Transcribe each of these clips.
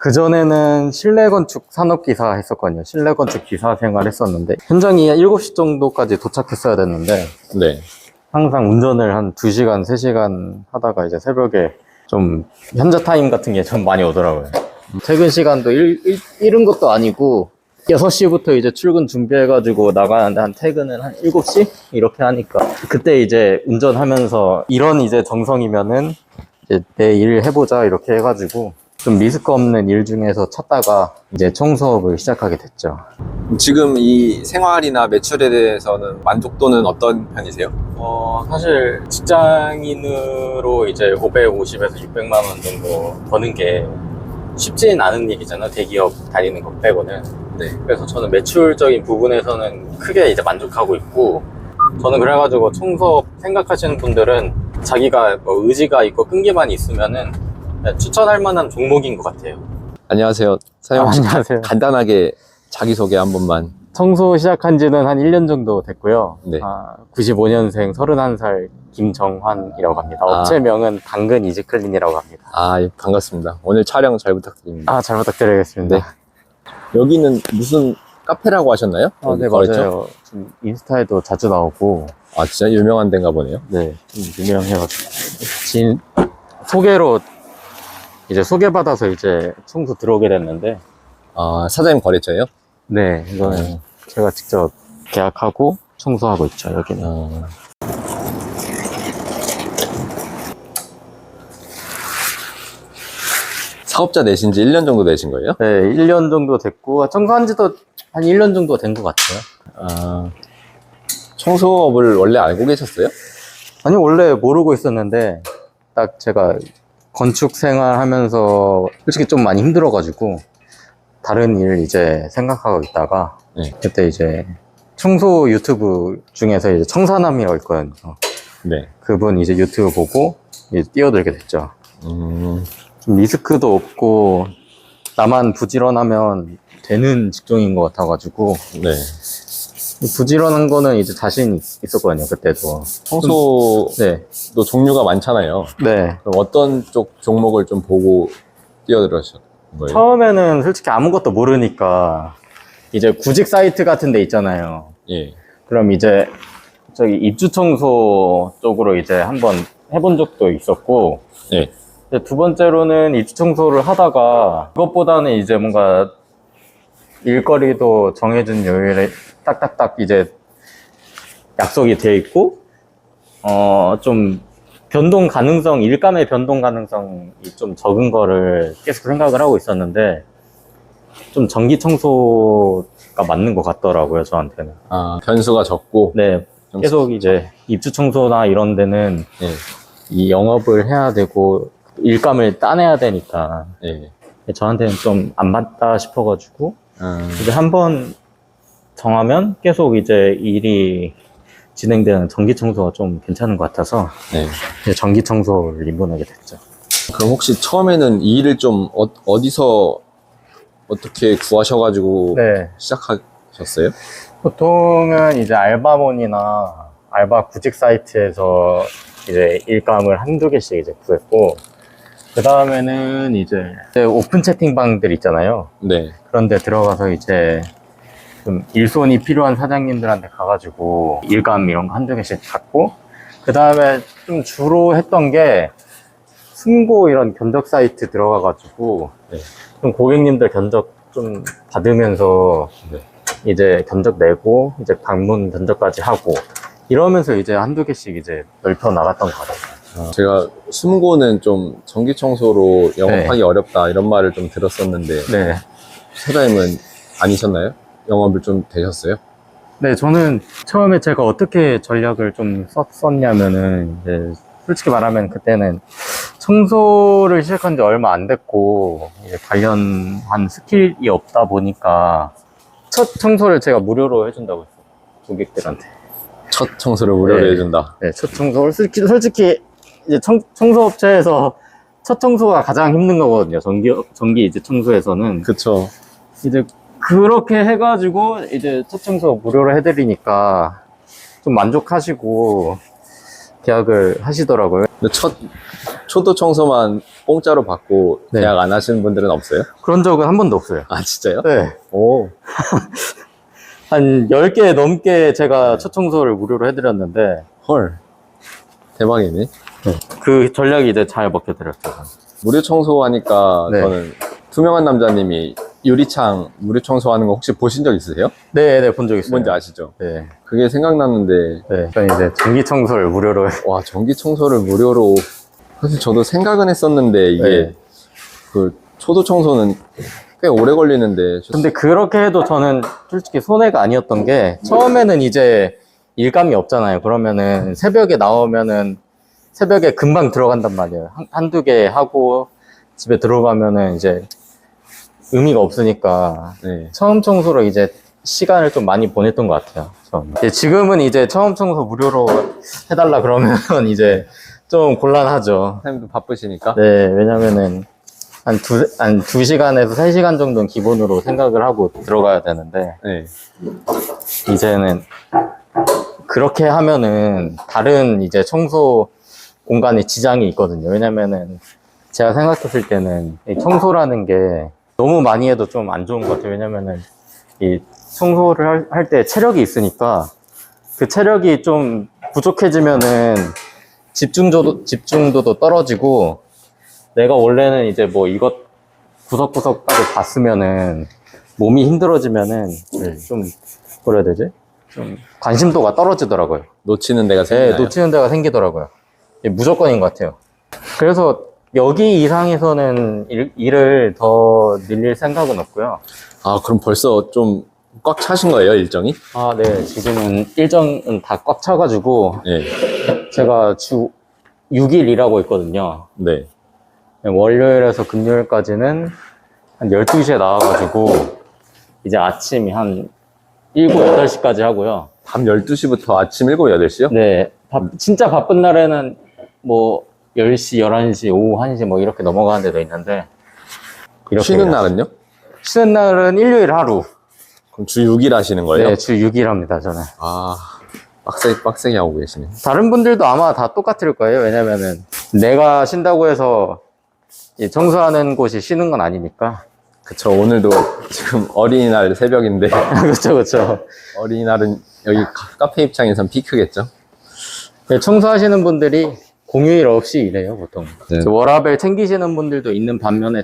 그전에는 실내 건축 산업기사 했었거든요. 실내 건축 기사 생활 했었는데, 현장이 7시 정도까지 도착했어야 됐는데, 네. 항상 운전을 한 2시간, 3시간 하다가 이제 새벽에 좀 현자 타임 같은 게 좀 많이 오더라고요. 퇴근 시간도 이른 것도 아니고, 6시부터 이제 출근 준비해가지고 나가는데 한 퇴근은 한 7시? 이렇게 하니까. 그때 이제 운전하면서 이런 이제 정성이면은 이제 내 일 해보자 이렇게 해가지고 좀 리스크 없는 일 중에서 찾다가 이제 청소업을 시작하게 됐죠. 지금 이 생활이나 매출에 대해서는 만족도는 어떤 편이세요? 사실 직장인으로 이제 550에서 600만 원 정도 버는 게 쉽진 않은 일이잖아요. 대기업 다니는 것 빼고는. 네. 그래서 저는 매출적인 부분에서는 크게 이제 만족하고 있고, 저는 그래가지고 청소업 생각하시는 분들은 자기가 뭐 의지가 있고 끈기만 있으면은 추천할 만한 종목인 것 같아요. 안녕하세요. 사장님 혹시 안녕하세요. 간단하게 자기소개 한 번만. 청소 시작한 지는 한 1년 정도 됐고요. 네. 95년생 31살 김정환이라고 합니다. 업체명은 당근 이지클린이라고 합니다. 예, 반갑습니다. 오늘 촬영 잘 부탁드립니다. 잘 부탁드리겠습니다. 네. 여기는 무슨 카페라고 하셨나요? 네, 맞아요. 좀 인스타에도 자주 나오고. 진짜 유명한 데인가 보네요. 네, 좀 유명해가지고. 소개로 이제 소개받아서 이제 청소 들어오게 됐는데. 사장님 거래처예요? 네, 이거는 제가 직접 계약하고 청소하고 있죠, 여기는. 사업자 내신 지 1년 정도 되신 거예요? 네, 1년 정도 됐고, 청소한 지도 한 1년 정도 된 것 같아요. 청소업을 원래 알고 계셨어요? 아니, 원래 모르고 있었는데, 딱 제가 건축 생활 하면서 솔직히 좀 많이 힘들어가지고, 다른 일 이제 생각하고 있다가, 네. 그때 이제 청소 유튜브 중에서 이제 청사남이라고 있거든요. 네. 그분 이제 유튜브 보고 이제 뛰어들게 됐죠. 좀 리스크도 없고, 나만 부지런하면 되는 직종인 것 같아가지고, 네. 부지런한 거는 이제 자신 있었거든요, 그때도. 청소도 네. 종류가 많잖아요. 네. 그럼 어떤 쪽 종목을 좀 보고 뛰어들으셨 거예요? 처음에는 솔직히 아무것도 모르니까, 이제 구직 사이트 같은 데 있잖아요. 예. 그럼 이제 저기 입주 청소 쪽으로 이제 한번 해본 적도 있었고, 예. 이제 두 번째로는 입주 청소를 하다가, 그것보다는 이제 뭔가 일거리도 정해진 요일에 딱딱딱 이제 약속이 되어 있고, 좀 변동 가능성, 일감의 변동 가능성이 좀 적은 거를 계속 생각을 하고 있었는데, 좀 전기 청소가 맞는 것 같더라고요, 저한테는. 변수가 적고. 네, 계속 이제 입주 청소나 이런 데는 예. 이 영업을 해야 되고, 일감을 따내야 되니까, 예. 저한테는 좀 안 맞다 싶어가지고, 이제 한번 정하면 계속 이제 일이 진행되는 전기 청소가 좀 괜찮은 것 같아서, 네. 이제 전기 청소를 입문하게 됐죠. 그럼 혹시 처음에는 이 일을 좀 어디서 어떻게 구하셔가지고 네. 시작하셨어요? 보통은 이제 알바몬이나 알바 구직 사이트에서 이제 일감을 한두 개씩 이제 구했고, 그 다음에는 이제 오픈 채팅방들 있잖아요. 네. 그런데 들어가서 이제 좀 일손이 필요한 사장님들한테 가가지고 일감 이런 거 한두 개씩 받고, 그 다음에 좀 주로 했던 게 승고 이런 견적 사이트 들어가가지고 네. 좀 고객님들 견적 좀 받으면서 네. 이제 견적 내고 이제 방문 견적까지 하고 이러면서 이제 한두 개씩 이제 넓혀 나갔던 것 같아요. 제가 숨고는 좀 전기 청소로 영업하기 어렵다 이런 말을 좀 들었었는데 네. 사장님은 아니셨나요? 영업을 좀 되셨어요? 네, 저는 처음에 제가 어떻게 전략을 좀 썼냐면은, 이제 솔직히 말하면 그때는 청소를 시작한 지 얼마 안 됐고, 이제 관련한 스킬이 없다 보니까, 첫 청소를 제가 무료로 해준다고 했어요. 고객들한테. 첫 청소를 무료로 네. 해준다. 네, 첫 청소. 솔직히, 이제 청소업체에서 첫 청소가 가장 힘든 거거든요. 전기 이제 청소에서는. 그쵸. 이제 그렇게 해가지고 이제 첫 청소 무료로 해드리니까 좀 만족하시고 계약을 하시더라고요. 근데 첫 초도 청소만 공짜로 받고 네. 계약 안 하시는 분들은 없어요? 그런 적은 한 번도 없어요. 아, 진짜요? 네. 오. 한 10개 넘게 제가 첫 청소를 무료로 해드렸는데, 헐. 대박이네. 그 전략이 이제 잘 먹혀드렸죠. 무료 청소하니까 네. 저는 투명한 남자님이 유리창 무료 청소하는 거 혹시 보신 적 있으세요? 네, 본 적 있어요. 뭔지 아시죠? 네. 그게 생각났는데, 네. 저는 이제 전기 청소를 무료로. 와, 전기 청소를 무료로. 사실 저도 생각은 했었는데, 이게, 네. 그, 초도 청소는 꽤 오래 걸리는데. 근데 그렇게 해도 저는 솔직히 손해가 아니었던 게, 처음에는 이제 일감이 없잖아요. 그러면은 새벽에 나오면은 새벽에 금방 들어간단 말이에요. 한두 개 하고 집에 들어가면은 이제 의미가 없으니까 네. 처음 청소로 이제 시간을 좀 많이 보냈던 것 같아요. 지금은 이제 처음 청소 무료로 해달라 그러면 이제 좀 곤란하죠. 사장님도 바쁘시니까. 네, 왜냐면은 한 2시간에서 3시간 정도는 기본으로 생각을 하고 들어가야 되는데, 네. 이제는 그렇게 하면은 다른 이제 청소 공간에 지장이 있거든요. 왜냐면은 제가 생각했을 때는 이 청소라는 게 너무 많이 해도 좀 안 좋은 것 같아요. 왜냐면은 이 청소를 할 때 체력이 있으니까 그 체력이 좀 부족해지면은 집중도도 떨어지고, 내가 원래는 이제 뭐 이것 구석구석까지 봤으면은 몸이 힘들어지면은 좀 뭐라 해야 되지? 좀 관심도가 떨어지더라고요. 놓치는 데가 네, 생기나요? 놓치는 데가 생기더라고요. 이게 무조건인 것 같아요. 그래서 여기 이상에서는 일을 더 늘릴 생각은 없고요. 아, 그럼 벌써 좀 꽉 차신 거예요, 일정이? 아, 네. 지금은 일정은 다 꽉 차가지고 네. 제가 주 6일 일하고 있거든요. 네. 월요일에서 금요일까지는 한 12시에 나와가지고 이제 아침이 한 7, 8시까지 하고요. 밤 12시부터 아침 7, 8시요? 네. 진짜 바쁜 날에는 뭐 10시, 11시, 오후 1시 뭐 이렇게 넘어가는 데도 있는데, 이렇게 쉬는 날은요? 쉬는 날은 일요일 하루. 그럼 주 6일 하시는 거예요? 네, 주 6일 합니다, 저는. 아, 빡세게 하고 계시네. 다른 분들도 아마 다 똑같을 거예요. 왜냐면은 내가 쉰다고 해서 이 청소하는 곳이 쉬는 건 아니니까. 그쵸, 오늘도 지금 어린이날 새벽인데, 그쵸, 그쵸. 어린이날은 여기 카페 입장에선 피크겠죠? 네, 청소하시는 분들이 공휴일 없이 일해요, 보통. 네. 워라밸 챙기시는 분들도 있는 반면에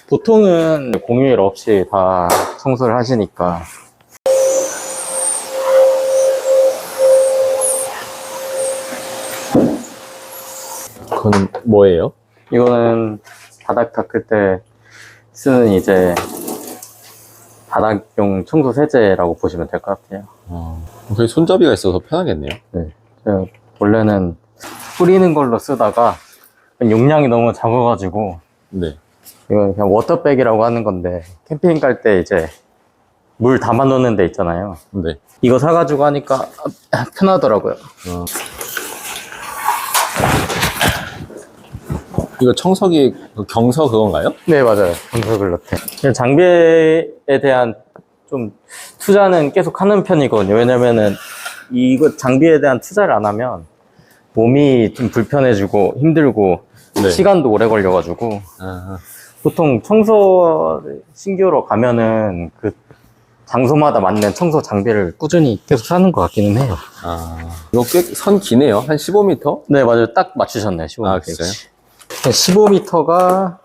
보통은 공휴일 없이 다 청소를 하시니까. 그거는 뭐예요? 이거는 바닥 닦을 때 쓰는 이제 바닥용 청소 세제라고 보시면 될 것 같아요. 거기 손잡이가 있어서 편하겠네요. 네. 제가 원래는 뿌리는 걸로 쓰다가 용량이 너무 작아가지고, 네. 이건 그냥 워터백이라고 하는 건데, 캠핑 갈 때 이제 물 담아 놓는 데 있잖아요. 네. 이거 사가지고 하니까 편하더라고요. 이거 청소기 그 경서 그건가요? 네, 맞아요. 건설글로테. 장비에 대한 좀 투자는 계속 하는 편이거든요. 왜냐면은 이거 장비에 대한 투자를 안 하면 몸이 좀 불편해지고 힘들고, 네. 시간도 오래 걸려가지고, 아, 보통 청소 신규로 가면은 그 장소마다 맞는 청소 장비를 꾸준히 계속 사는 것 같기는 해요. 이거 꽤 선 기네요. 한 15m? 네, 맞아요. 딱 맞추셨네요. 15m. 아, 진짜요? 15m가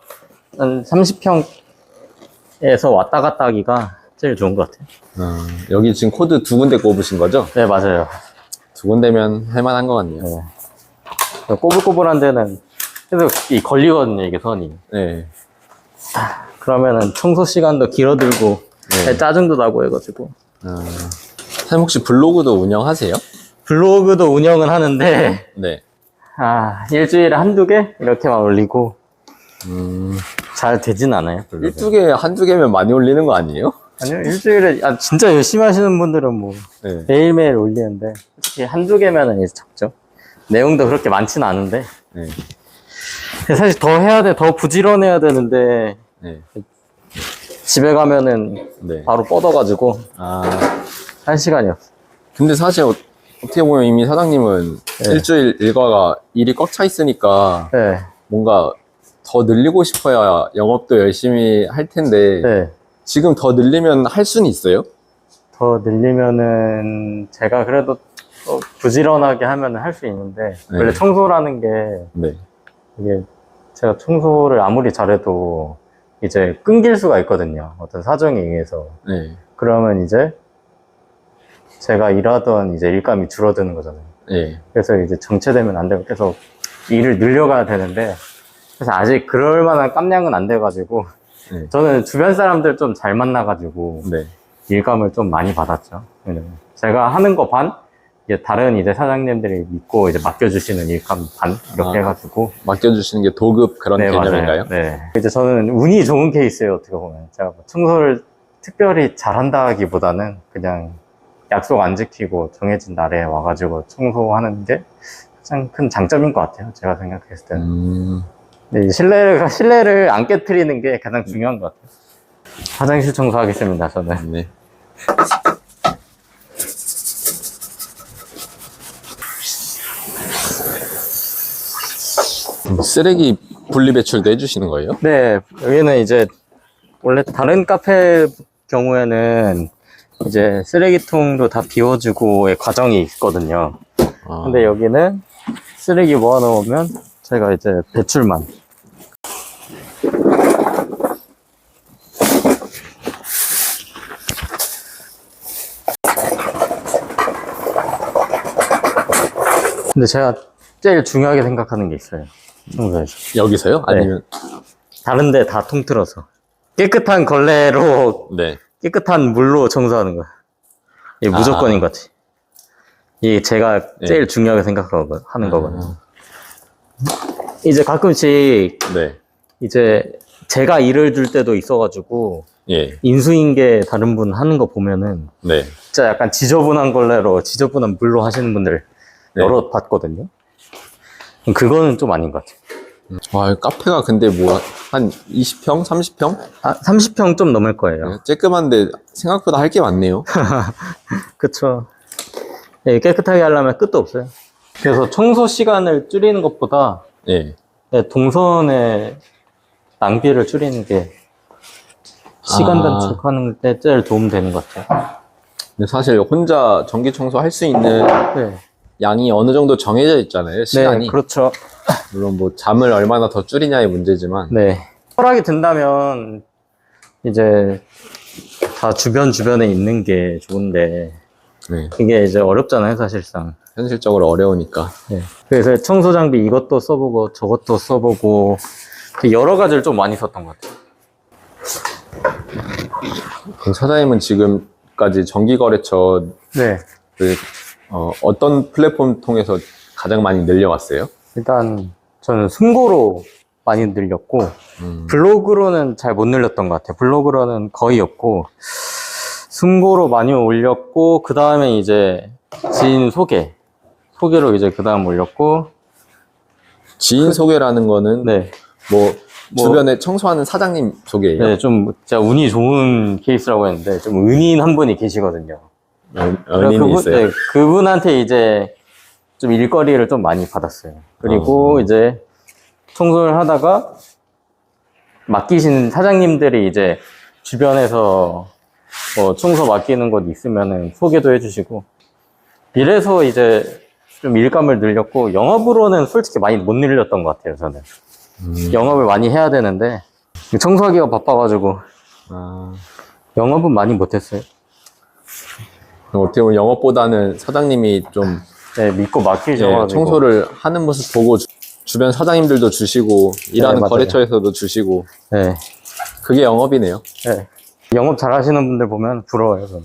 한 30평에서 왔다 갔다 하기가 제일 좋은 것 같아요. 여기 지금 코드 2군데 꼽으신 거죠? 네, 맞아요. 2군데면 할만한 것 같네요. 네. 꼬불꼬불한 데는 계속 걸리거든요, 이게 선이. 네. 그러면은 청소 시간도 길어들고, 네. 짜증도 나고 해가지고. 선생님 혹시 블로그도 운영하세요? 블로그도 운영은 하는데, 네. 일주일에 한두 개? 이렇게만 올리고, 잘 되진 않아요, 블로그. 1-2개, 한두 개면 많이 올리는 거 아니에요? 아니요, 일주일에, 진짜 열심히 하시는 분들은 뭐, 네. 매일매일 올리는데, 솔직히 한두 개면은 이제 적죠. 내용도 그렇게 많지는 않은데, 네. 근데 사실 더 해야 돼, 더 부지런해야 되는데, 네. 집에 가면은 네. 바로 뻗어가지고, 할 시간이 없어. 근데 사실 어떻게 보면 이미 사장님은 네. 일주일 일과가 일이 꽉 차 있으니까 네. 뭔가 더 늘리고 싶어야 영업도 열심히 할 텐데 네. 지금 더 늘리면 할 수는 있어요? 더 늘리면은 제가 그래도 또 부지런하게 하면은 할 수 있는데 원래 네. 청소라는 게 네. 이게 제가 청소를 아무리 잘해도 이제 끊길 수가 있거든요. 어떤 사정에 의해서. 네. 그러면 이제 제가 일하던 이제 일감이 줄어드는 거잖아요. 네. 그래서 이제 정체되면 안 되고 계속 일을 늘려가야 되는데 그래서 아직 그럴 만한 깜냥은 안 돼가지고 네. 저는 주변 사람들 좀 잘 만나가지고 네. 일감을 좀 많이 받았죠. 왜냐면 제가 하는 거 반, 이제 다른 이제 사장님들이 믿고 이제 맡겨주시는 일감 반 이렇게 아. 해가지고 맡겨주시는 게 도급 그런 네, 개념인가요? 맞아요. 네. 이제 저는 운이 좋은 케이스예요, 어떻게 보면. 제가 뭐 청소를 특별히 잘한다기보다는 그냥 약속 안 지키고 정해진 날에 와가지고 청소하는 게 가장 큰 장점인 것 같아요, 제가 생각했을 때는. 근데 이 신뢰를 안 깨트리는 게 가장 중요한 것 같아요. 화장실 청소하겠습니다, 저는. 네. 쓰레기 분리배출도 해주시는 거예요? 네, 여기는 이제 원래 다른 카페 경우에는 이제 쓰레기통도 다 비워주고의 과정이 있거든요. 아. 근데 여기는 쓰레기 모아놓으면 제가 이제 배출만. 근데 제가 제일 중요하게 생각하는 게 있어요. 청소에서. 여기서요? 아니면 다른데 다 통틀어서. 깨끗한 걸레로, 네. 깨끗한 물로 청소하는 거야. 이게 무조건인 것 같아. 이게 제가 제일 중요하게 생각하는 거거든요. 이제 가끔씩 네. 이제 제가 일을 줄 때도 있어가지고 예. 인수인계 다른 분 하는 거 보면은 네. 진짜 약간 지저분한 걸레로 지저분한 물로 하시는 분들 네. 여러 봤거든요. 그거는 좀 아닌 것 같아요. 와, 카페가 근데 뭐 한 20평, 30평? 아, 30평 좀 넘을 거예요. 쬐끔한데 생각보다 할 게 많네요. 그쵸. 예, 깨끗하게 하려면 끝도 없어요. 그래서 청소 시간을 줄이는 것보다 예. 동선의 낭비를 줄이는 게 시간 단축하는 데 제일 도움되는 것 같아요. 근데 사실 혼자 전기 청소 할 수 있는 네. 양이 어느 정도 정해져 있잖아요, 시간이. 네, 그렇죠. 물론 뭐 잠을 얼마나 더 줄이냐의 문제지만. 네. 허락이 된다면 이제 다 주변에 있는 게 좋은데 네. 이게 이제 어렵잖아요, 사실상. 현실적으로 어려우니까. 네. 그래서 청소 장비 이것도 써보고 저것도 써보고 되게 여러 가지를 좀 많이 썼던 것 같아요. 그럼 사장님은 지금까지 전기거래처를 네. 어떤 플랫폼 통해서 가장 많이 늘려왔어요? 일단 저는 숨고로 많이 늘렸고 블로그로는 잘 못 늘렸던 것 같아요. 블로그로는 거의 없고 숨고로 많이 올렸고 그 다음에 이제 지인 소개로 이제 그 다음 올렸고 지인 소개라는 거는 네. 뭐 주변에 청소하는 사장님 소개예요? 네, 좀 진짜 운이 좋은 케이스라고 했는데 좀 은인 한 분이 계시거든요. 연인이 있어요? 네, 그분한테 이제 좀 일거리를 좀 많이 받았어요. 그리고 이제 청소를 하다가 맡기신 사장님들이 이제 주변에서 뭐 청소 맡기는 곳 있으면은 소개도 해주시고 이래서 이제 좀 일감을 늘렸고 영업으로는 솔직히 많이 못 늘렸던 것 같아요, 저는. 영업을 많이 해야 되는데 청소하기가 바빠가지고 영업은 많이 못했어요. 그럼 어떻게 보면 영업보다는 사장님이 좀 네, 믿고 맡기셔가지고 청소를 하는 모습 보고 주변 사장님들도 주시고 일하는 맞아요. 거래처에서도 주시고 네, 그게 영업이네요. 네. 영업 잘 하시는 분들 보면 부러워요, 저는.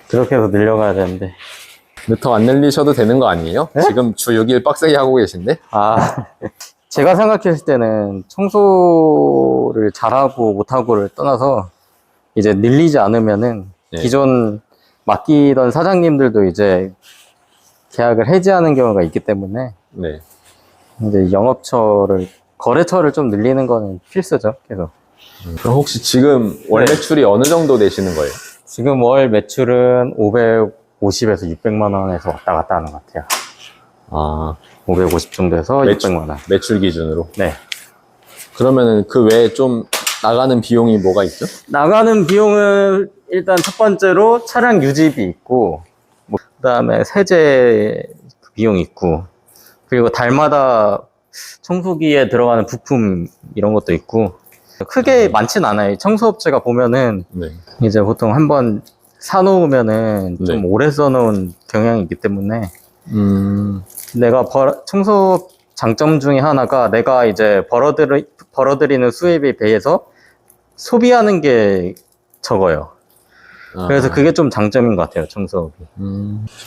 그렇게 해서 늘려가야 되는데. 근데 더 안 늘리셔도 되는 거 아니에요? 네? 지금 주 6일 빡세게 하고 계신데? 제가 생각했을 때는 청소를 잘하고 못하고를 떠나서 이제 늘리지 않으면은 네. 기존 맡기던 사장님들도 이제 계약을 해지하는 경우가 있기 때문에 네. 이제 거래처를 좀 늘리는 거는 필수죠, 계속. 그럼 혹시 지금 월 네. 매출이 어느 정도 되시는 거예요? 지금 월 매출은 550에서 600만 원에서 왔다 갔다 하는 것 같아요. 아, 550 정도 해서 매출. 600만 원. 매출 기준으로. 네. 그러면은 그 외에 좀 나가는 비용이 뭐가 있죠? 나가는 비용은 일단 첫 번째로 차량 유지비 있고, 뭐 그다음에 세제 비용 있고, 그리고 달마다 청소기에 들어가는 부품 이런 것도 있고, 크게 많진 않아요. 청소업체가 보면은 네. 이제 보통 한번 사놓으면은 좀 네. 오래 써놓은 경향이 있기 때문에 내가 청소 장점 중에 하나가 내가 이제 벌어들이는 수입에 비해서 소비하는 게 적어요. 그래서 그게 좀 장점인 것 같아요, 청소업이.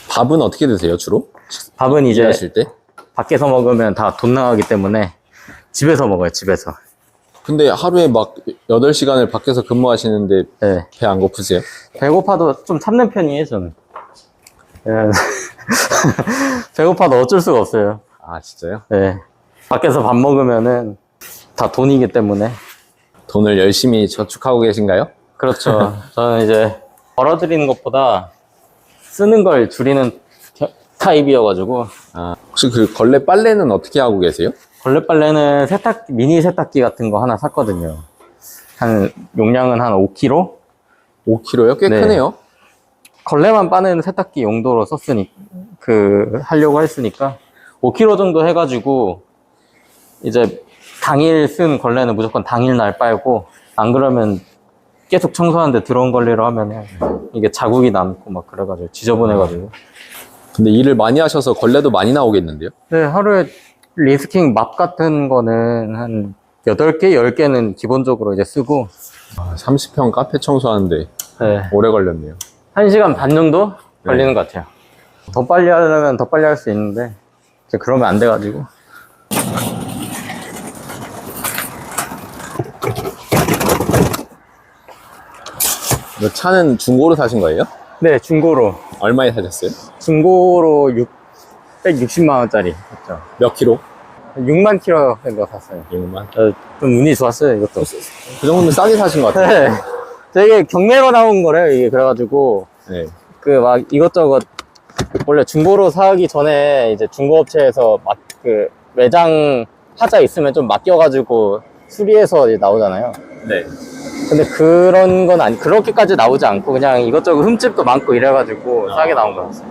밥은 어떻게 드세요, 주로? 밥은 이제 일하실 때? 밖에서 먹으면 다 돈 나가기 때문에 집에서 먹어요, 집에서. 근데 하루에 막 8시간을 밖에서 근무하시는데 네. 배 안 고프세요? 배고파도 좀 참는 편이에요, 저는. 예. 배고파도 어쩔 수가 없어요. 아, 진짜요? 네. 밖에서 밥 먹으면은 다 돈이기 때문에. 돈을 열심히 저축하고 계신가요? 그렇죠. 저는 이제 벌어들이는 것보다 쓰는 걸 줄이는 타입이어가지고. 아, 혹시 그 걸레 빨래는 어떻게 하고 계세요? 걸레빨래는 미니 세탁기 같은 거 하나 샀거든요. 용량은 한 5kg? 5kg요? 꽤 네. 크네요. 걸레만 빠는 세탁기 용도로 하려고 했으니까 5kg 정도 해가지고 이제 당일 쓴 걸레는 무조건 당일날 빨고, 안 그러면 계속 청소하는데 들어온 걸레로 하면은 이게 자국이 남고 막 그래가지고 지저분해가지고. 근데 일을 많이 하셔서 걸레도 많이 나오겠는데요? 네, 하루에 리스킹 막 같은 거는 한 8개, 10개는 기본적으로 이제 쓰고, 30평 카페 청소하는데 네, 오래 걸렸네요. 1시간 반 정도 걸리는 것 같아요. 더 빨리 하려면 더 빨리 할 수 있는데, 이제 그러면 안 돼가지고. 이 차는 중고로 사신 거예요? 네, 중고로. 얼마에 사셨어요? 중고로 660만 원짜리 샀죠. 몇 킬로? 6만 킬로 정도 샀어요. 6만. 좀 운이 좋았어요, 이것도. 그 정도면 싸게 사신 것 같아요. 네. 되게 경매로 나온 거래요, 이게. 그래가지고, 네. 막 이것저것, 원래 중고로 사기 전에 이제 중고업체에서 매장 하자 있으면 좀 맡겨가지고 수리해서 이제 나오잖아요. 네. 근데 그런 건 그렇게까지 나오지 않고 그냥 이것저것 흠집도 많고 이래가지고 싸게 나온 거였어요.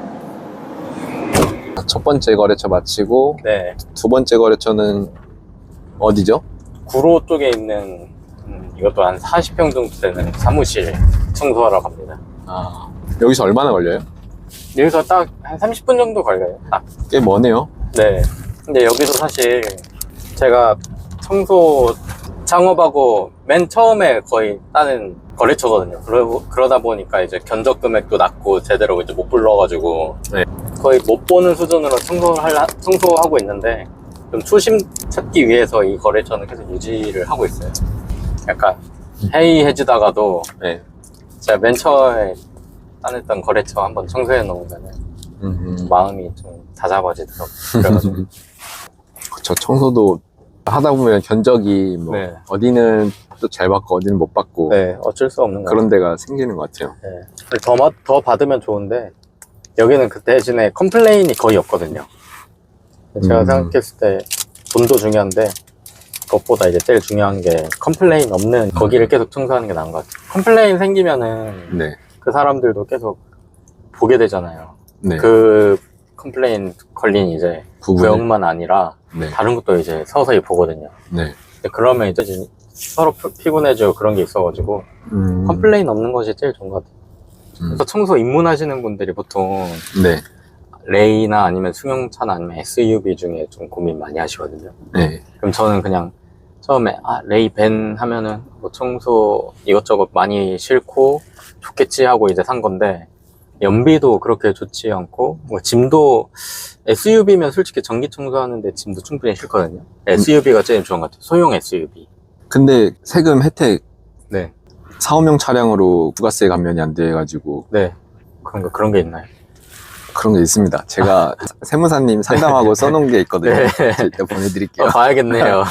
첫 번째 거래처 마치고 네. 두 번째 거래처는 어디죠? 구로 쪽에 있는, 이것도 한 40평 정도 되는 사무실 청소하러 갑니다. 아, 여기서 얼마나 걸려요? 여기서 딱 한 30분 정도 걸려요. 딱. 꽤 머네요. 네. 근데 여기도 사실 제가 청소 창업하고 맨 처음에 거의 따는 거래처거든요. 그러다 보니까 이제 견적 금액도 낮고 제대로 이제 못 불러가지고 네. 거의 못 보는 수준으로 청소하고 있는데, 좀 초심 찾기 위해서 이 거래처는 계속 유지를 하고 있어요. 약간 해이해지다가도 네. 제가 맨 처음에 따냈던 거래처 한번 청소해 놓으면 마음이 좀 다잡아지더라고요. 그래가지고 저 청소도 하다 보면 견적이 뭐 네. 어디는 또 잘 받고 어디는 못 받고 네, 어쩔 수 없는 거 그런 데가 생기는 것 같아요. 네. 더 받으면 좋은데 여기는 그 대신에 컴플레인이 거의 없거든요. 제가 생각했을 때 돈도 중요한데 그것보다 이제 제일 중요한 게 컴플레인 없는 거기를 계속 청소하는 게 나은 것 같아요. 컴플레인 생기면은 네. 그 사람들도 계속 보게 되잖아요. 네. 그 컴플레인 걸린 이제 부분을? 구역만 아니라 네. 다른 것도 이제 서서히 보거든요. 네. 근데 그러면 이제 서로 피곤해지고 그런 게 있어가지고 컴플레인 없는 것이 제일 좋은 것 같아요. 그래서 청소 입문하시는 분들이 보통 네. 레이나 아니면 승용차나 아니면 SUV 중에 좀 고민 많이 하시거든요. 네. 그럼 저는 그냥 처음에 레이 벤 하면은 뭐 청소 이것저것 많이 싫고 좋겠지 하고 이제 산 건데, 연비도 그렇게 좋지 않고 뭐 짐도 SUV면 솔직히 전기 청소하는데 짐도 충분히 싫거든요. SUV가 제일 좋은 것 같아요. 소형 SUV. 근데 세금 혜택 네. 4, 5명 차량으로 부가세 감면이 안 돼가지고 네. 그런 게 있나요? 그런 게 있습니다. 제가 세무사님 상담하고 써놓은 게 있거든요. 네. 이따 보내드릴게요. 봐야겠네요.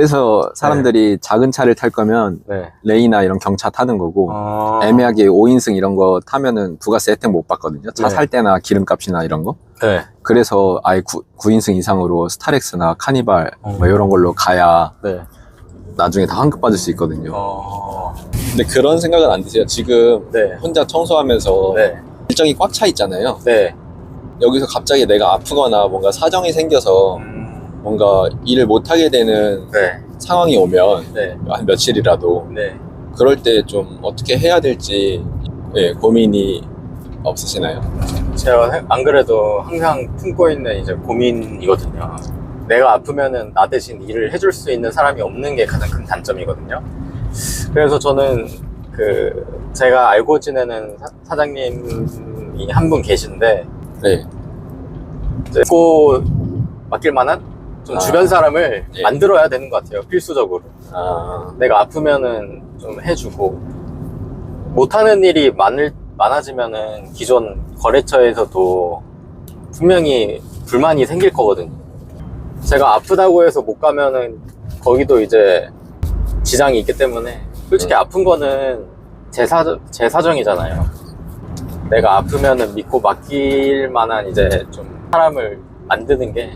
그래서 사람들이 작은 차를 탈 거면 네. 레이나 이런 경차 타는 거고 아. 애매하게 5인승 이런 거 타면은 부가세 혜택 못 받거든요. 차 네. 살 때나 기름값이나 이런 거. 네. 그래서 아예 9인승 이상으로 스타렉스나 카니발 뭐 어. 이런 걸로 가야 네. 나중에 다 환급 받을 수 있거든요. 어. 근데 그런 생각은 안 드세요? 지금 네. 혼자 청소하면서 네. 일정이 꽉 차 있잖아요. 네. 여기서 갑자기 내가 아프거나 뭔가 사정이 생겨서 뭔가 일을 못 하게 되는 네. 상황이 오면 네. 한 며칠이라도 네. 그럴 때 좀 어떻게 해야 될지 예, 고민이 없으시나요? 제가 안 그래도 항상 품고 있는 이제 고민이거든요. 내가 아프면은 나 대신 일을 해줄 수 있는 사람이 없는 게 가장 큰 단점이거든요. 그래서 저는 제가 알고 지내는 사장님이 한 분 계신데, 네. 이제 꼭 맡길 만한 좀 주변 사람을 예. 만들어야 되는 것 같아요. 필수적으로. 아, 내가 아프면은 좀 해주고, 못하는 일이 많아지면은 기존 거래처에서도 분명히 불만이 생길 거거든요. 제가 아프다고 해서 못 가면은 거기도 이제 지장이 있기 때문에 솔직히 아픈 거는 제 사정이잖아요. 내가 아프면은 믿고 맡길 만한 이제 좀 사람을 만드는 게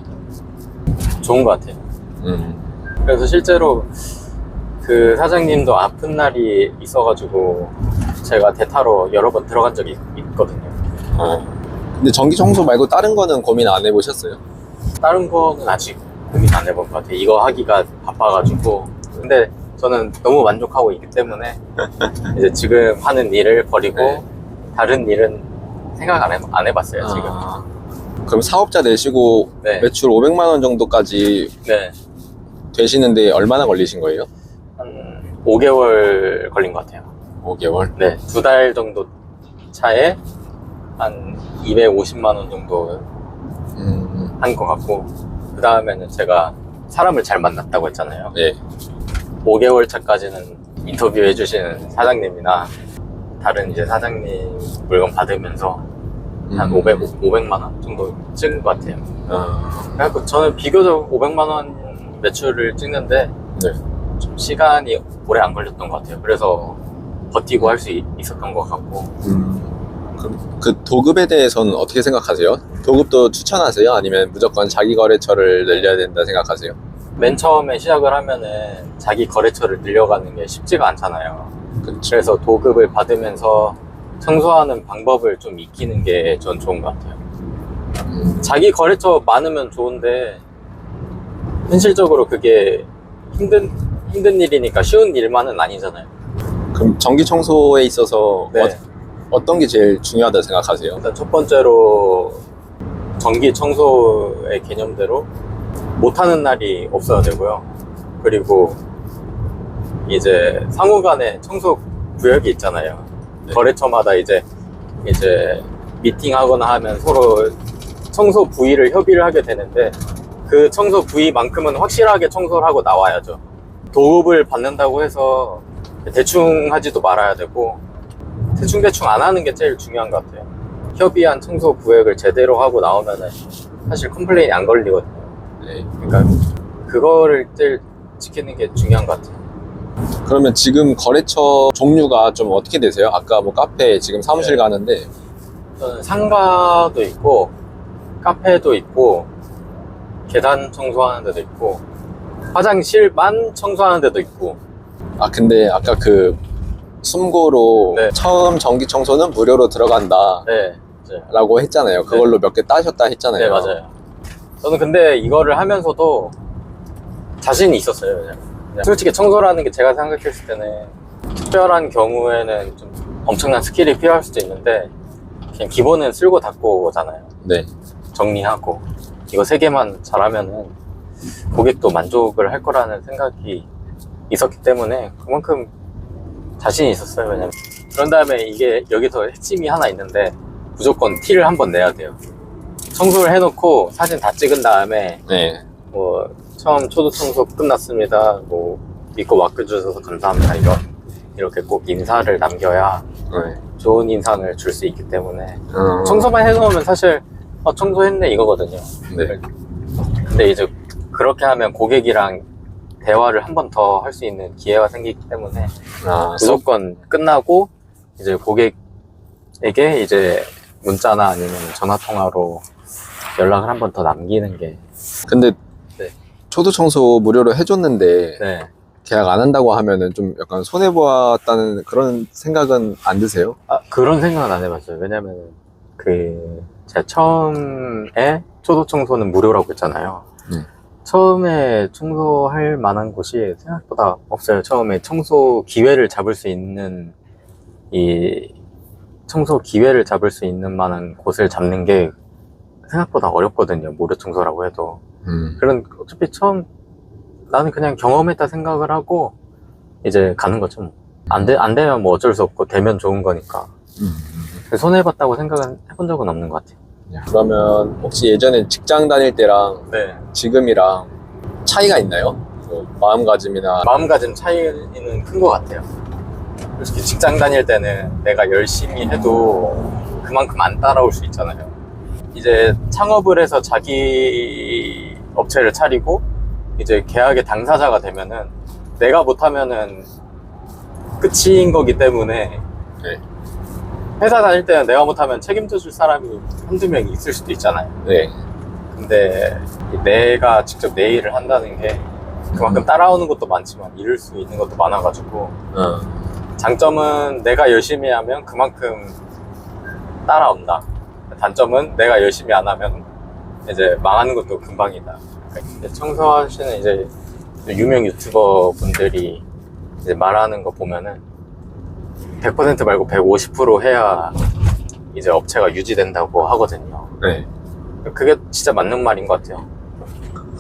좋은 것 같아요. 그래서 실제로 그 사장님도 아픈 날이 있어가지고 제가 대타로 여러 번 들어간 적이 있거든요. 근데 전기 청소 말고 다른 거는 고민 안 해보셨어요? 다른 거는 아직 고민 안 해본 것 같아요. 이거 하기가 바빠가지고. 근데 저는 너무 만족하고 있기 때문에 이제 지금 하는 일을 버리고 네. 다른 일은 생각 안 해봤어요, 지금. 그럼 사업자 내시고 네. 매출 500만 원 정도까지 네. 되시는데 얼마나 걸리신 거예요? 한 5개월 걸린 것 같아요. 5개월? 네. 2달 정도 차에 한 250만 원 정도 한 것 같고, 그 다음에는 제가 사람을 잘 만났다고 했잖아요. 네. 5개월 차까지는 인터뷰해 주시는 사장님이나 다른 이제 사장님 물건 받으면서 한 500만 원 정도 찍은 것 같아요. 그래서 저는 비교적 500만 원 매출을 찍는데 네. 좀 시간이 오래 안 걸렸던 것 같아요. 그래서 버티고 할 수 있었던 것 같고. 그럼 그 도급에 대해서는 어떻게 생각하세요? 도급도 추천하세요? 아니면 무조건 자기 거래처를 늘려야 된다 생각하세요? 맨 처음에 시작을 하면은 자기 거래처를 늘려가는 게 쉽지가 않잖아요. 그래서 도급을 받으면서 청소하는 방법을 좀 익히는 게 전 좋은 것 같아요. 자기 거래처 많으면 좋은데 현실적으로 그게 힘든 일이니까 쉬운 일만은 아니잖아요. 그럼 전기 청소에 있어서 네. 어떤 게 제일 중요하다 생각하세요? 일단 첫 번째로 전기 청소의 개념대로 못하는 날이 없어야 되고요. 그리고 이제 상호 간에 청소 구역이 있잖아요. 네. 거래처마다 이제 미팅하거나 하면 서로 청소 부위를 협의를 하게 되는데 그 청소 부위만큼은 확실하게 청소를 하고 나와야죠. 도급을 받는다고 해서 대충 하지도 말아야 되고 대충 안 하는 게 제일 중요한 것 같아요. 협의한 청소 구획을 제대로 하고 나오면은 사실 컴플레인이 안 걸리거든요. 네. 그러니까 그거를 제일 지키는 게 중요한 것 같아요. 그러면 지금 거래처 종류가 좀 어떻게 되세요? 아까 뭐 카페 지금 사무실 네. 가는데 저는 상가도 있고 카페도 있고 계단 청소하는 데도 있고 화장실만 청소하는 데도 있고. 아 근데 아까 그 숨고로 네. 처음 전기 청소는 무료로 들어간다 네, 맞아요. 라고 했잖아요. 그걸로 몇 개 따셨다 했잖아요. 네, 맞아요. 저는 근데 이거를 하면서도 자신이 있었어요. 그냥 솔직히 청소라는 게 제가 생각했을 때는 특별한 경우에는 좀 엄청난 스킬이 필요할 수도 있는데 그냥 기본은 쓸고 닦고 오잖아요. 네. 정리하고 이거 3개만 잘하면은 고객도 만족을 할 거라는 생각이 있었기 때문에 그만큼 자신이 있었어요. 왜냐면 그런 다음에 이게 여기서 핵심이 하나 있는데 무조건 티를 한번 내야 돼요. 청소를 해놓고 사진 다 찍은 다음에 네. 뭐 처음 초도 청소 끝났습니다. 뭐 믿고 맡겨주셔서 감사합니다. 이렇게 꼭 인사를 남겨야 네. 좋은 인상을 줄 수 있기 때문에 어... 청소만 해놓으면 사실 청소했네 이거거든요. 네. 근데 이제 그렇게 하면 고객이랑 대화를 한 번 더 할 수 있는 기회가 생기기 때문에 아, 무조건 끝나고 이제 고객에게 이제 문자나 아니면 전화 통화로 연락을 한 번 더 남기는 게 근데 네. 초도 청소 무료로 해줬는데 네. 계약 안 한다고 하면은 좀 약간 손해 보았다는 그런 생각은 안 드세요? 그런 생각은 안 해봤어요. 왜냐면 제가 처음에 초도 청소는 무료라고 했잖아요. 처음에 청소할 만한 곳이 생각보다 없어요. 처음에 청소 기회를 잡을 수 있는 만한 곳을 잡는 게 생각보다 어렵거든요. 무료 청소라고 해도. 그런 어차피 나는 그냥 경험했다 생각을 하고 이제 가는 거죠. 뭐. 안 되면 뭐 어쩔 수 없고 되면 좋은 거니까. 손해봤다고 생각은 해본 적은 없는 것 같아요. 그러면 혹시 예전에 직장 다닐 때랑 네. 지금이랑 차이가 있나요? 뭐 마음가짐이나 마음가짐 차이는 큰 것 같아요. 솔직히 직장 다닐 때는 내가 열심히 해도 그만큼 안 따라올 수 있잖아요. 이제 창업을 해서 자기 업체를 차리고 이제 계약의 당사자가 되면은 내가 못하면은 끝인 거기 때문에 네. 회사 다닐 때는 내가 못하면 책임져 줄 사람이 한두 명이 있을 수도 있잖아요. 네. 근데 내가 직접 내 일을 한다는 게 그만큼 따라오는 것도 많지만 잃을 수 있는 것도 많아가지고 장점은 내가 열심히 하면 그만큼 따라온다. 단점은 내가 열심히 안 하면 이제 망하는 것도 금방이다. 청소하시는 이제 유명 유튜버 분들이 이제 말하는 거 보면은 100% 말고 150% 해야 이제 업체가 유지된다고 하거든요. 네. 그게 진짜 맞는 말인 것 같아요.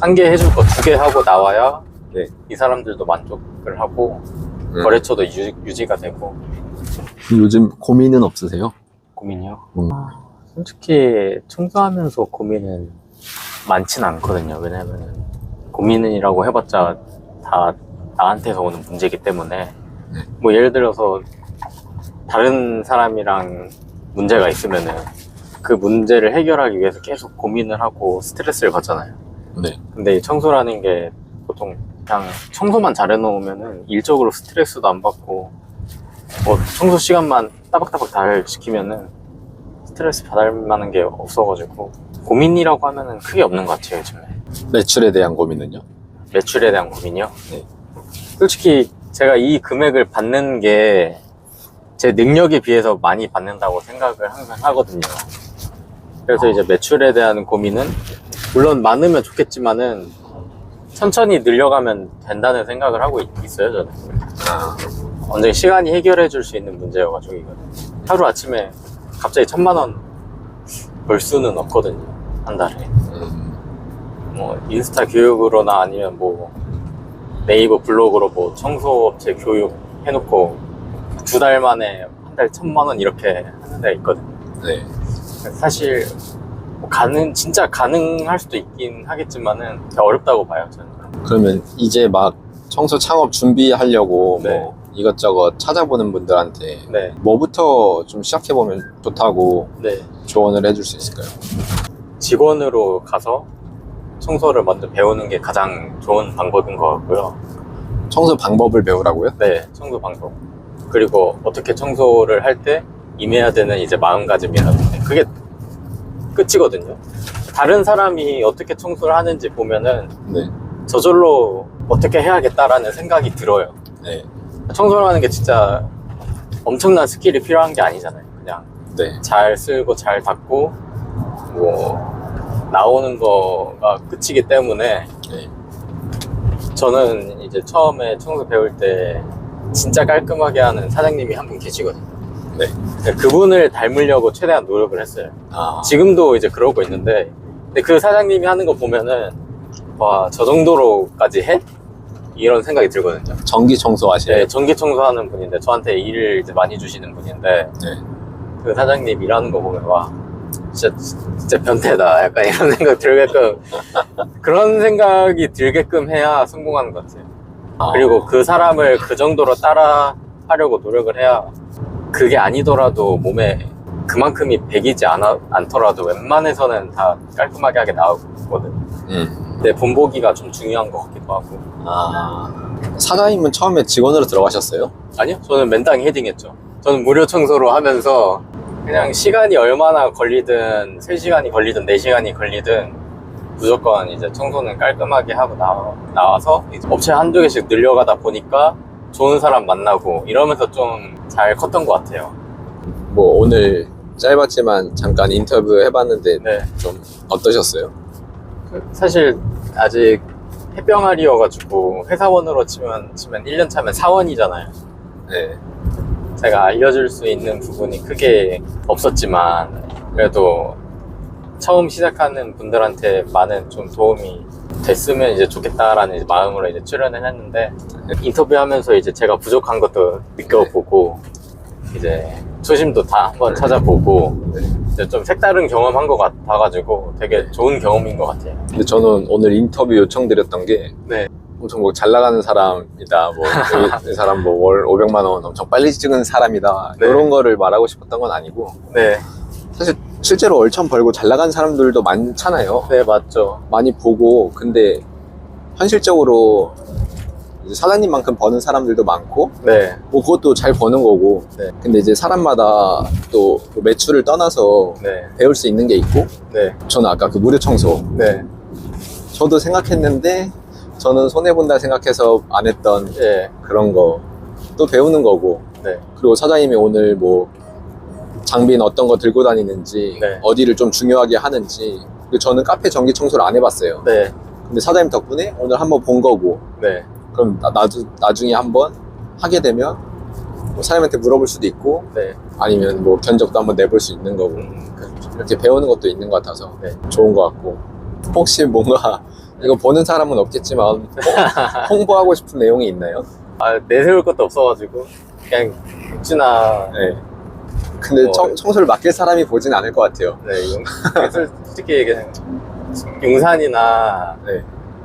한 개 해줄 거 2개 하고 나와야 네. 이 사람들도 만족을 하고 거래처도 유지가 되고. 요즘 고민은 없으세요? 고민이요? 솔직히 청소하면서 고민은 많진 않거든요. 왜냐면 고민이라고 해봤자 다 나한테서 오는 문제이기 때문에 뭐 예를 들어서 다른 사람이랑 문제가 있으면은 그 문제를 해결하기 위해서 계속 고민을 하고 스트레스를 받잖아요. 네. 근데 이 청소라는 게 보통 그냥 청소만 잘해놓으면은 일적으로 스트레스도 안 받고 뭐 청소 시간만 따박따박 잘 지키면은 스트레스 받을 만한 게 없어가지고 고민이라고 하면은 크게 없는 것 같아요. 요즘에 매출에 대한 고민은요? 매출에 대한 고민이요? 네. 솔직히 제가 이 금액을 받는 게 제 능력에 비해서 많이 받는다고 생각을 항상 하거든요. 그래서 이제 매출에 대한 고민은 물론 많으면 좋겠지만은 천천히 늘려가면 된다는 생각을 하고 있어요. 저는 언제 시간이 해결해 줄 수 있는 문제여가지고 이거는 하루 아침에 갑자기 1000만 원 벌 수는 없거든요. 한 달에. 뭐 인스타 교육으로나 아니면 뭐 네이버 블로그로 뭐 청소업체 교육 해놓고 2달 만에 한 달 1000만 원 이렇게 하는 데가 있거든요. 네. 사실 뭐 진짜 가능할 수도 있긴 하겠지만은 어렵다고 봐요. 저는. 그러면 이제 막 청소 창업 준비하려고 네. 뭐 이것저것 찾아보는 분들한테 네. 뭐부터 좀 시작해보면 좋다고 네. 조언을 해줄 수 있을까요? 직원으로 가서 청소를 먼저 배우는 게 가장 좋은 방법인 것 같고요. 청소 방법을 배우라고요? 네, 청소 방법. 그리고 어떻게 청소를 할 때 임해야 되는 이제 마음가짐이라든지 그게 끝이거든요. 다른 사람이 어떻게 청소를 하는지 보면은 네. 저절로 어떻게 해야겠다라는 생각이 들어요. 네. 청소를 하는 게 진짜 엄청난 스킬이 필요한 게 아니잖아요. 그냥 네. 잘 쓸고 잘 닦고 뭐 나오는 거가 끝이기 때문에 네. 저는 이제 처음에 청소 배울 때 진짜 깔끔하게 하는 사장님이 한 분 계시거든요. 네. 그분을 닮으려고 최대한 노력을 했어요. 지금도 이제 그러고 있는데 근데 그 사장님이 하는 거 보면은 와, 저 정도로까지 해? 이런 생각이 들거든요. 전기 청소하시네요? 네, 전기 청소하는 분인데 저한테 일을 이제 많이 주시는 분인데 네. 그 사장님 일하는 거 보면 와 진짜 변태다 약간 이런 생각 들게끔 그런 생각이 들게끔 해야 성공하는 것 같아요. 그리고 그 사람을 그 정도로 따라 하려고 노력을 해야 그게 아니더라도 몸에 그만큼이 배기지 않더라도 웬만해서는 다 깔끔하게 하게 나오거든. 내 본보기가 좀 중요한 것 같기도 하고. 아, 사장님은 처음에 직원으로 들어가셨어요? 아니요, 저는 맨땅 헤딩했죠. 저는 무료 청소로 하면서 그냥 시간이 얼마나 걸리든 3시간이 걸리든 4시간이 걸리든 무조건 이제 청소는 깔끔하게 하고 나와서 이제 업체 한두 개씩 늘려가다 보니까 좋은 사람 만나고 이러면서 좀 잘 컸던 것 같아요. 뭐 오늘 짧았지만 잠깐 인터뷰 해봤는데 네. 좀 어떠셨어요? 사실 아직 해병아리여가지고 회사원으로 치면 1년 차면 사원이잖아요. 네. 제가 알려줄 수 있는 부분이 크게 없었지만 그래도 처음 시작하는 분들한테 많은 좀 도움이 됐으면 이제 좋겠다라는 이제 마음으로 이제 출연을 했는데, 인터뷰하면서 이제 제가 부족한 것도 느껴보고 이제 초심도 다 한번 찾아보고 이제 좀 색다른 경험한 것 같아가지고 되게 좋은 경험인 것 같아요. 근데 저는 오늘 인터뷰 요청드렸던 게 네. 엄청 뭐 잘 나가는 사람이다, 뭐 이 사람 뭐 월 500만 원 엄청 빨리 찍은 사람이다, 네. 이런 거를 말하고 싶었던 건 아니고, 네. 사실 실제로 얼천 벌고 잘 나간 사람들도 많잖아요. 네, 맞죠. 많이 보고. 근데 현실적으로 이제 사장님만큼 버는 사람들도 많고, 네. 뭐 그것도 잘 버는 거고. 네. 근데 이제 사람마다 또 매출을 떠나서 네. 배울 수 있는 게 있고, 네. 저는 아까 그 무료 청소 네. 저도 생각했는데 저는 손해본다 생각해서 안 했던 네. 그런 거 또 배우는 거고. 네. 그리고 사장님이 오늘 뭐 장비는 어떤 거 들고 다니는지, 네. 어디를 좀 중요하게 하는지. 그리고 저는 카페 전기 청소를 안 해봤어요. 네. 근데 사장님 덕분에 오늘 한번 본 거고, 네. 그럼 나중에 한번 하게 되면 뭐 사장님한테 물어볼 수도 있고, 네. 아니면 뭐 견적도 한번 내볼 수 있는 거고, 이렇게 배우는 것도 있는 것 같아서 네. 좋은 것 같고. 혹시 뭔가 이거 보는 사람은 없겠지만 홍보하고 싶은 내용이 있나요? 아, 내세울 것도 없어가지고 그냥 혹시나 네. 근데 청소를 맡길 사람이 보진 않을 것 같아요. 네, 솔직히 그냥 용산이나 네.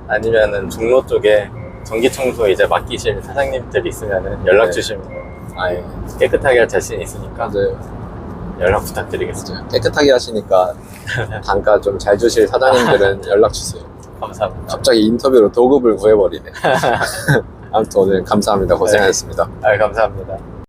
아니면은 종로 쪽에 전기 청소 이제 맡기실 사장님들이 있으면은 연락 네. 주시면 아예 깨끗하게 할 자신 있으니까 맞아요. 연락 부탁드리겠습니다. 깨끗하게 하시니까 단가 좀 잘 주실 사장님들은 연락 주세요. 감사합니다. 갑자기 인터뷰로 도급을 구해버리네. 아무튼 오늘 감사합니다. 고생하셨습니다. 아, 감사합니다.